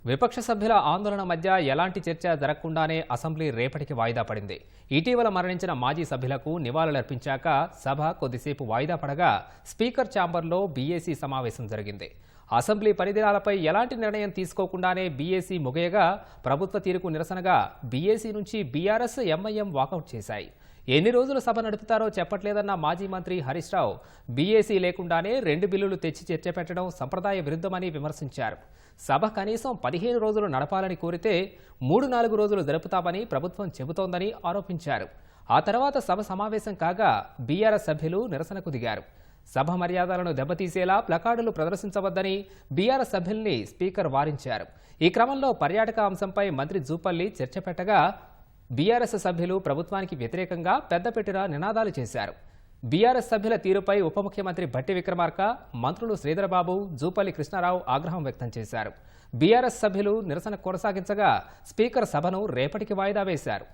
విపక్ష సభ్యుల ఆందోళన మధ్య ఎలాంటి చర్చ జరగకుండానే అసెంబ్లీ రేపటికి వాయిదా పడింది. ఇటీవల మరణించిన మాజీ సభ్యులకు నివాళులర్పించాక సభ కొద్దిసేపు వాయిదా పడగా స్పీకర్ ఛాంబర్లో బీఏసీ సమావేశం జరిగింది. అసెంబ్లీ పరిధిరాలపై ఎలాంటి నిర్ణయం తీసుకోకుండానే బీఏసీ ముగియగా ప్రభుత్వ తీరుకు నిరసనగా బీఏసీ నుంచి బీఆర్ఎస్, ఎంఐఎం వాకౌట్ చేశాయి. ఎన్ని రోజులు సభ నడుపుతారో చెప్పట్లేదన్న మాజీ మంత్రి హరీష్ రావు బీఏసీ లేకుండానే 2 బిల్లులు తెచ్చి చర్చ పెట్టడం సంప్రదాయ విరుద్ధమని విమర్శించారు. సభ కనీసం 15 రోజులు నడపాలని కోరితే 3-4 రోజులు జరుపుతామని ప్రభుత్వం చెబుతోందని ఆరోపించారు. ఆ తర్వాత సభ సమావేశం కాగా బీఆర్ఎస్ సభ్యులు నిరసనకు దిగారు. సభ మర్యాదలను దెబ్బతీసేలా ప్లకార్డులు ప్రదర్శించవద్దని బీఆర్ఎస్ సభ్యుల్ని స్పీకర్ వారించారు. ఈ క్రమంలో పర్యాటక అంశంపై మంత్రి జూపల్లి చర్చ పెట్టగా బీఆర్ఎస్ సభ్యులు ప్రభుత్వానికి వ్యతిరేకంగా పెద్దపెట్టిన నినాదాలు చేశారు. బీఆర్ఎస్ సభ్యుల తీరుపై ఉప ముఖ్యమంత్రి భట్టి విక్రమార్క, మంత్రులు శ్రీధరబాబు, జూపల్లి కృష్ణారావు ఆగ్రహం వ్యక్తం చేశారు. బీఆర్ఎస్ సభ్యులు నిరసన కొనసాగించగా స్పీకర్ సభను రేపటికి వాయిదా వేశారు.